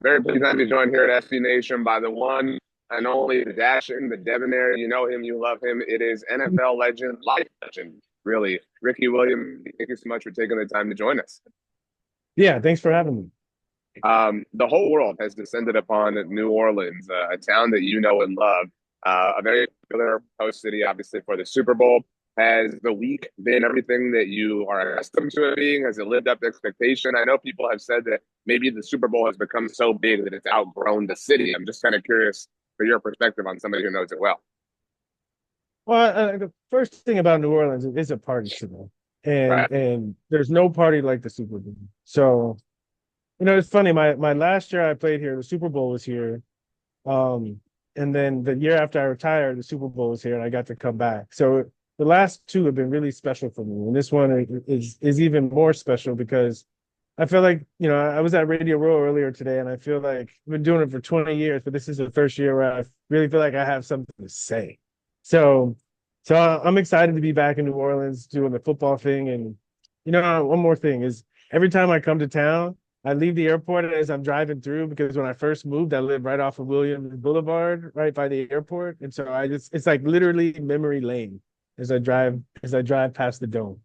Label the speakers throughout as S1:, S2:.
S1: Very pleased to be joined here at SB Nation by the one and only, the dashing, the debonair. You know him, you love him. It is NFL legend, life legend, really, Ricky Williams. Thank you so much for taking the time to join us.
S2: Yeah, thanks for having me.
S1: The whole world has descended upon New Orleans, a town that you know and love, a very popular host city, obviously, for the Super Bowl. Has the week been everything that you are accustomed to it being? Has it lived up to expectation? I know people have said that maybe the Super Bowl has become so big that it's outgrown the city. I'm just kind of curious for your perspective on somebody who knows it well.
S2: Well, the first thing about New Orleans is it's a party city,
S1: Right.
S2: and there's no party like the Super Bowl. So it's funny. My last year I played here, the Super Bowl was here. And then the year after I retired, the Super Bowl was here, and I got to come back. So the last two have been really special for me, and this one is even more special because I feel like I was at Radio Row earlier today, and I feel like I've been doing it for 20 years, but this is the first year where I really feel like I have something to say. So, I'm excited to be back in New Orleans doing the football thing. And one more thing is every time I come to town, I leave the airport as I'm driving through because when I first moved, I lived right off of Williams Boulevard, right by the airport, and so it's like literally memory lane as I drive past the dome.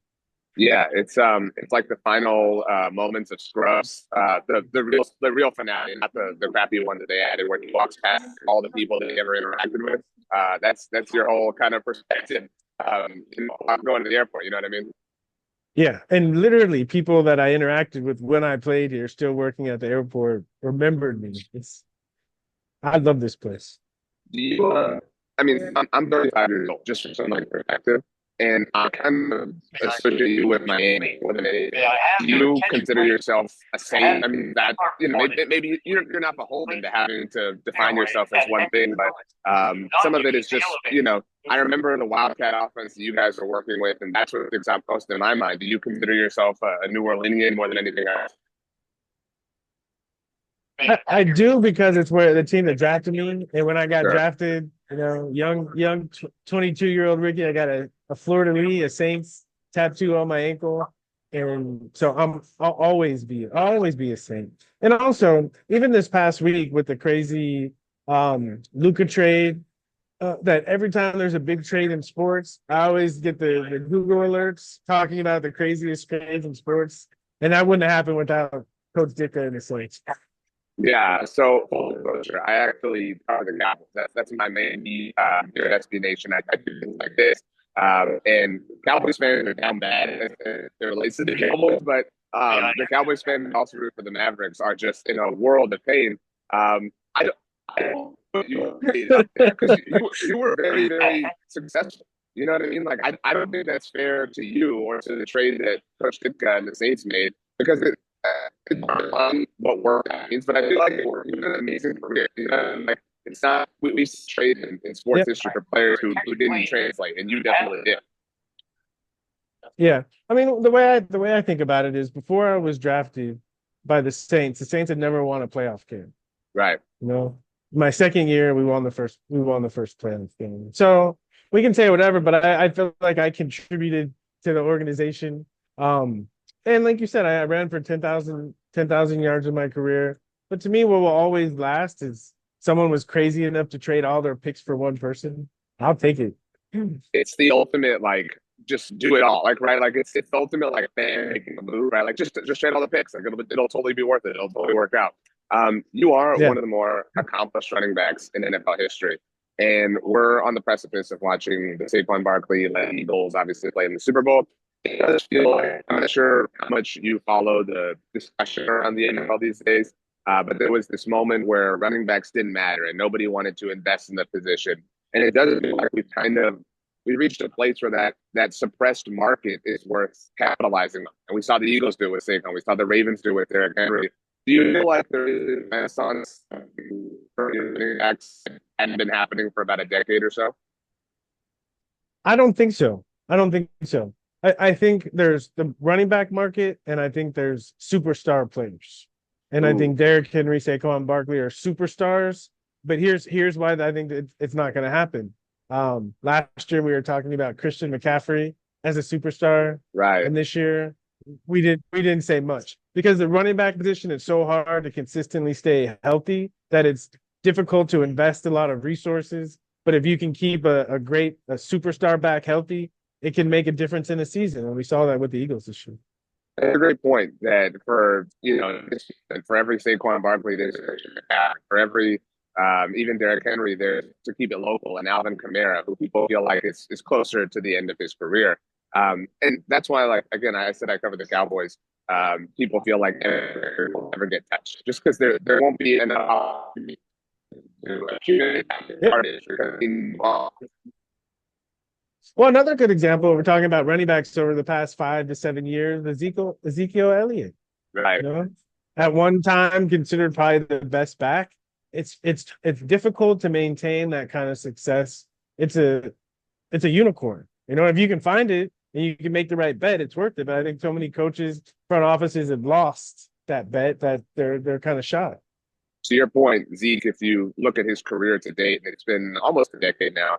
S1: Yeah, it's like the final moments of Scrubs, the real finale, not the crappy one that they added where he walks past all the people that he ever interacted with. That's your whole kind of perspective. I'm going to the airport. You know what I mean?
S2: Yeah, and literally people that I interacted with when I played here, still working at the airport, remembered me. I love this place.
S1: Do you? I mean, I'm 35 years old, just for some like perspective, and I kind of associate you with Miami more than anything. Do you consider yourself a saint? I mean, that maybe you're not beholden to having to define yourself as one thing, but some of it is just I remember the Wildcat offense that you guys were working with, and that's what sticks out most in my mind. Do you consider yourself a New Orleanian more than anything else?
S2: I do because it's where the team that drafted me, and when I got
S1: Sure.
S2: drafted, young 22-year-old Ricky, I got a Fleur de Lis, a Saints tattoo on my ankle, and so I'll always be a Saint. And also, even this past week with the crazy Luca trade, that every time there's a big trade in sports, I always get the Google alerts talking about the craziest trades in sports, and that wouldn't happen without Coach Ditka and the Saints.
S1: Yeah, so full disclosure, I actually cover the Cowboys. That's my main need here at SB Nation. I do things like this. And Cowboys fans are down bad as it relates to the Cowboys, but the Cowboys fans and also root for the Mavericks are just in a world of pain. I don't put you up there because you were very, very successful. You know what I mean? Like, I don't think that's fair to you or to the trade that Coach Ditka and the Saints made because it's hard on what work means, but I feel like it worked. You an amazing career. Like it's not we trade in sports
S2: Yep.
S1: history for players who didn't translate, and you definitely did.
S2: Yeah. I mean, the way I think about it is before I was drafted by the Saints had never won a playoff game.
S1: Right.
S2: You know, my second year we won the first playoff game. So we can say whatever, but I feel like I contributed to the organization. And like you said, I ran for 10,000 yards in my career. But to me, what will always last is someone was crazy enough to trade all their picks for one person. I'll take it.
S1: It's the ultimate like just do it all. Like right, like it's the ultimate like fan making a move, right? Like just trade all the picks. Like it'll totally be worth it. It'll totally work out. You are
S2: Yeah.
S1: one of the more accomplished running backs in NFL history. And we're on the precipice of watching the Saquon Barkley led Eagles obviously play in the Super Bowl. It does feel like I'm not sure how much you follow the discussion around the NFL these days, but there was this moment where running backs didn't matter and nobody wanted to invest in the position. And it does feel like we reached a place where that suppressed market is worth capitalizing on. And we saw the Eagles do it with Saquon. We saw the Ravens do it with Derrick Henry. Do you feel like there is a renaissance for running backs hadn't been happening for about a decade or so?
S2: I don't think so. I don't think so. I think there's the running back market, and I think there's superstar players. And I
S1: Ooh,
S2: think Derrick Henry, Saquon Barkley are superstars. But here's why I think it's not going to happen. Last year we were talking about Christian McCaffrey as a superstar,
S1: right.
S2: and this year we didn't say much because the running back position is so hard to consistently stay healthy that it's difficult to invest a lot of resources. But if you can keep a superstar back healthy, it can make a difference in a season. And we saw that with the Eagles this year.
S1: That's a great point that for, for every Saquon Barkley, there's for every even Derrick Henry, there's to keep it local, and Alvin Kamara, who people feel like is closer to the end of his career. And that's why, like, again, I said I covered the Cowboys. People feel like they will never get touched just because there won't be enough to accumulate
S2: Yeah.
S1: yardage because
S2: Well, another good example, we're talking about running backs over the past 5 to 7 years, Ezekiel Elliott. You
S1: right.
S2: know, at one time considered probably the best back. It's difficult to maintain that kind of success. It's a it's a unicorn. You know, if you can find it and you can make the right bet, it's worth it. But I think so many coaches, front offices have lost that bet that they're kind of shot.
S1: To your point, Zeke, if you look at his career to date, and it's been almost a decade now,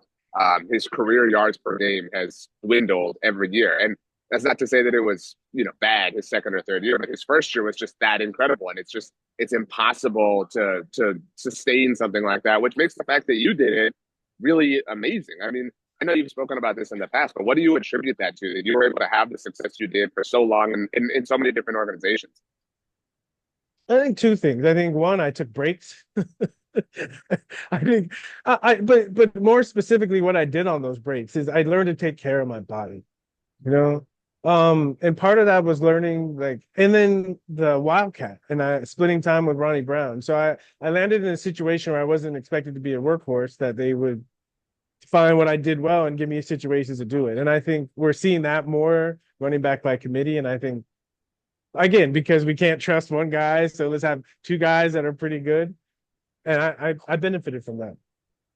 S1: his career yards per game has dwindled every year. And that's not to say that it was, bad his second or third year, but his first year was just that incredible. And it's impossible to sustain something like that, which makes the fact that you did it really amazing. I mean, I know you've spoken about this in the past, but what do you attribute that to? That you were able to have the success you did for so long in so many different organizations?
S2: I think two things. I think one, I took breaks. I think but more specifically, what I did on those breaks is I learned to take care of my body. You know, and part of that was learning like, and then the Wildcat and I splitting time with Ronnie Brown. So I landed in a situation where I wasn't expected to be a workhorse, that they would find what I did well and give me situations to do it. And I think we're seeing that more running back by committee. And I think again, because we can't trust one guy, so let's have two guys that are pretty good. And I benefited from that.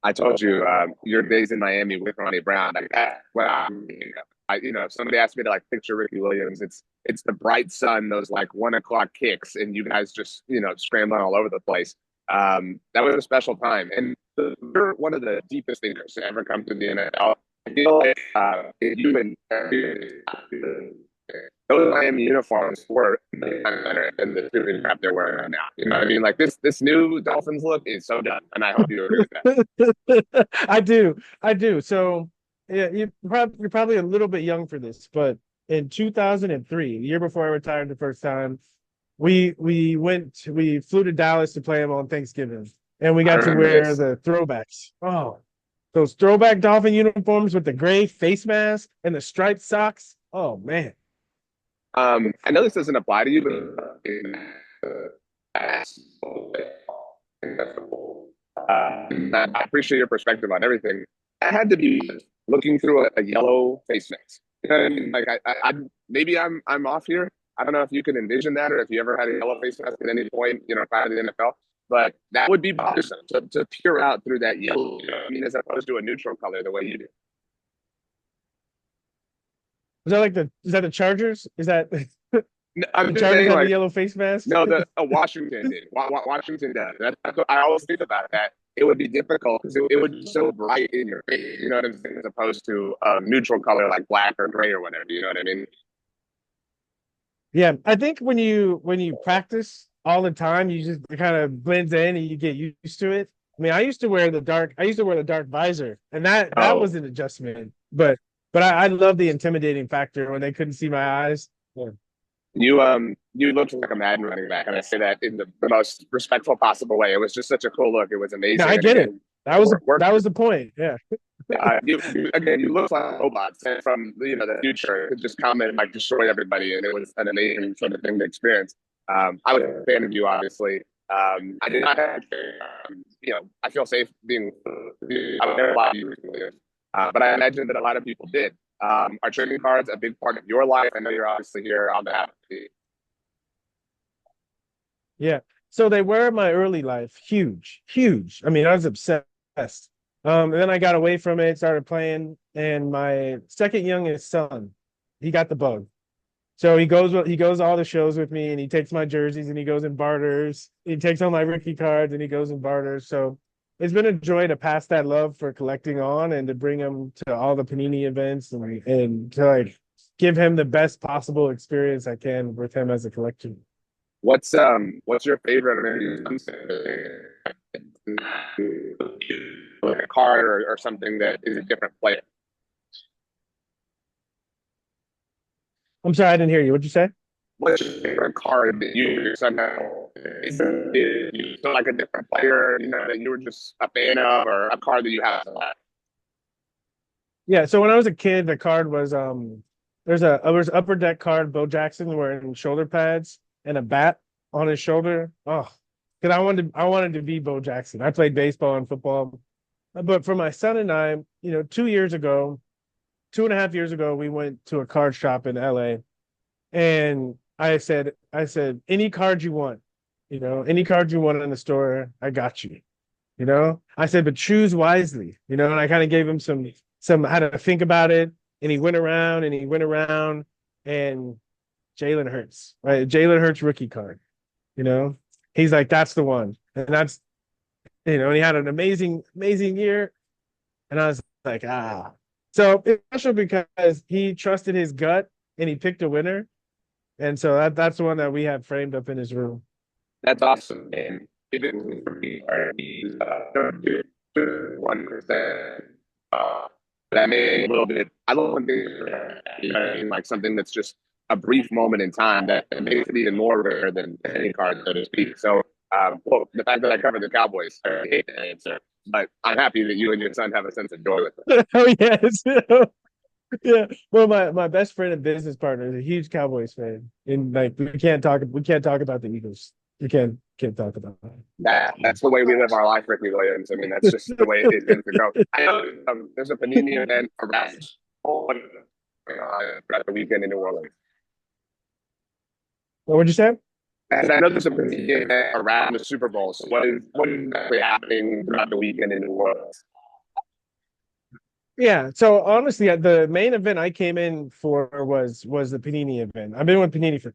S1: I told you your days in Miami with Ronnie Brown. Like that, well, if somebody asked me to like picture Ricky Williams, it's the bright sun, those like 1 o'clock kicks, and you guys just scrambling all over the place. That was a special time, and you're one of the deepest thinkers to ever come to the NFL. I feel like you and those Miami uniforms were better than the stupid crap they're wearing right now. You know what I mean? Like this new Dolphins look is so done, and I hope you agree with that.
S2: I do. So yeah, you're probably a little bit young for this, but in 2003, the year before I retired the first time, we flew to Dallas to play them on Thanksgiving, and we
S1: I
S2: got to
S1: remember
S2: wear
S1: this.
S2: the throwbacks. Oh, those throwback Dolphin uniforms with the gray face mask and the striped socks. Oh man.
S1: I know this doesn't apply to you, but in basketball, I appreciate your perspective on everything. I had to be looking through a yellow face mask. You know what I mean? Like maybe I'm off here. I don't know if you can envision that or if you ever had a yellow face mask at any point, prior to the NFL. But that would be bothersome to peer out through that yellow. I mean, as opposed to a neutral color the way you do.
S2: Is that the Chargers? Is that the
S1: No, I'm just
S2: Chargers
S1: saying,
S2: have the
S1: like,
S2: yellow face mask?
S1: no, the Washington did. Washington does. That's what I always think about that. It would be difficult because it would be so bright in your face. You know what I'm saying? As opposed to a neutral color like black or gray or whatever. You know what I mean?
S2: Yeah, I think when you practice all the time, you just kind of blends in and you get used to it. I mean, I used to wear the dark visor, and that
S1: Oh,
S2: was an adjustment. But I love the intimidating factor when they couldn't see my eyes. Yeah.
S1: you looked like a Madden running back, and I say that in the most respectful possible way. It was just such a cool look. It was
S2: No,
S1: amazing,
S2: I
S1: and
S2: get it.
S1: again, work.
S2: That was the point. Yeah.
S1: Again, you look like robots from the future could just come and like destroy everybody, and it was an amazing sort of thing to experience. I was a fan of you, obviously. I did not have, I feel safe being. I would never lie to you, but I imagine that a lot of people did. Are trading cards a big part of your life? I know you're obviously here on behalf of the.
S2: Yeah. So they were in my early life, huge, huge. I mean, I was obsessed. And then I got away from it, started playing, and my second youngest son, he got the bug. So he goes to all the shows with me, and he takes my jerseys and he goes and barters. He takes all my rookie cards and he goes and barters. So it's been a joy to pass that love for collecting on and to bring him to all the Panini events and to like give him the best possible experience I can with him as a collector.
S1: What's your favorite like a card or something that is a different player?
S2: I'm sorry, I didn't hear you. What'd you say?
S1: What's your favorite card that you somehow is you feel like a different player, that you were just a fan of, or a card that you have a lot?
S2: Yeah, so when I was a kid, the card was there's upper deck card, Bo Jackson wearing shoulder pads and a bat on his shoulder. Oh, because I wanted to be Bo Jackson. I played baseball and football. But for my son and I, 2 years ago, 2.5 years ago, we went to a card shop in LA, and I said, any card you want, any card you want in the store, I got you. I said, but choose wisely, and I kind of gave him some how to think about it. And he went around and he went around, and Jalen Hurts, right? Jalen Hurts rookie card, you know. He's like, that's the one. And that's, and he had an amazing, amazing year. And I was like, ah. So it's special because he trusted his gut and he picked a winner. And so that's the one that we have framed up in his room.
S1: That's awesome, man. Even for me, RMDs, don't do it 1%. Uh, but I mean, a little bit. I love when things are rare, you know what I mean? Like something that's just a brief moment in time that makes it even more rare than any card, so to speak. So, well, the fact that I covered the Cowboys, I hate the answer, but I'm happy that you and your son have a sense of joy with it.
S2: Oh yes. Yeah. Well, my best friend and business partner is a huge Cowboys fan. And like we can't talk about the Eagles. We can't talk about
S1: That's the way we live our life, Ricky Williams. I mean, that's just the way it tends to go. I know there's a Panini event around throughout the weekend in New Orleans.
S2: What would you say?
S1: And I know there's a Panini event around the Super Bowl. So what is actually happening throughout the weekend in New Orleans?
S2: Yeah. So honestly, the main event I came in for was the Panini event. I've been with Panini for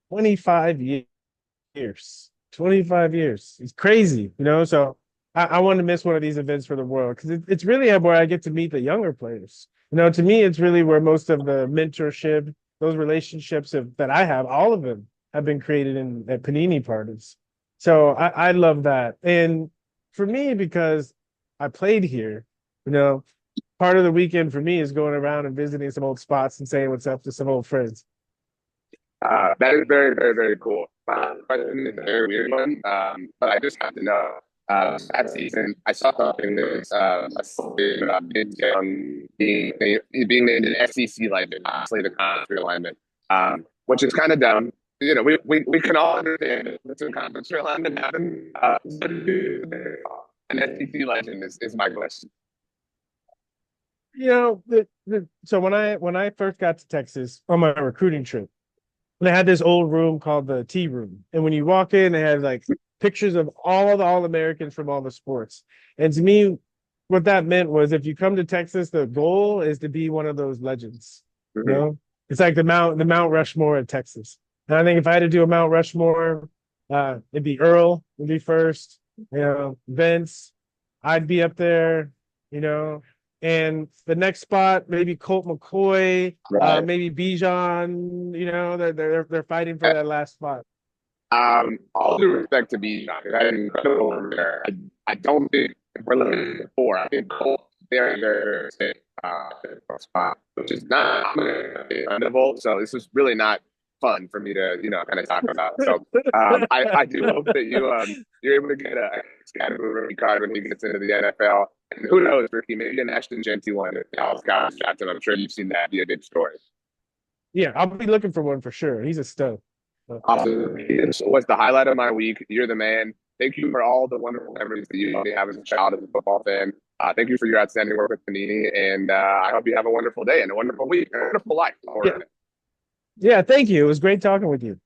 S2: 25 years. 25 years. It's crazy, So I want to miss one of these events for the world because it's really where I get to meet the younger players. To me, it's really where most of the mentorship, those relationships that I have, all of them have been created at Panini parties. So I love that. And for me, because I played here, you know, part of the weekend for me is going around and visiting some old spots and saying what's up to some old friends.
S1: That is very, very, very cool. Question is a very weird one, but I just have to know. Last season, I saw something that was a story about Vince Young being named an SEC lineman, obviously the conference realignment, which is kind of dumb. We can all understand it. It's a conference realignment happen. An SEC legend is my question.
S2: So when I first got to Texas on my recruiting trip, they had this old room called the Tea Room, and when you walk in, they had like pictures of all the All-Americans from all the sports. And to me, what that meant was if you come to Texas, the goal is to be one of those legends.
S1: Mm-hmm.
S2: It's like the Mount Rushmore of Texas. And I think if I had to do a Mount Rushmore, it'd be Earl would be first, Vince, I'd be up there, you know, and the next spot, maybe Colt McCoy,
S1: Right.
S2: maybe Bijan, they're fighting for that last spot.
S1: All due respect to Bijan, I had an incredible career. I don't think we're looking at four. I think Colt very, very, very safe spot, which is not understandable. So this is really not fun for me to, kind of talk about. So I do hope that you're able to get a Excalibur rookie card when he gets into the NFL. And who knows, Ricky, maybe an Ashton Genty one if Dallas Cowboys draft him. I'm sure you've seen that be a good story.
S2: Yeah, I'll be looking for one for sure. He's a stud.
S1: Awesome. It was the highlight of my week. You're the man. Thank you for all the wonderful memories that you have as a child, as a football fan. Thank you for your outstanding work with Panini, and I hope you have a wonderful day and a wonderful week, and a wonderful life.
S2: Yeah, thank you. It was great talking with you.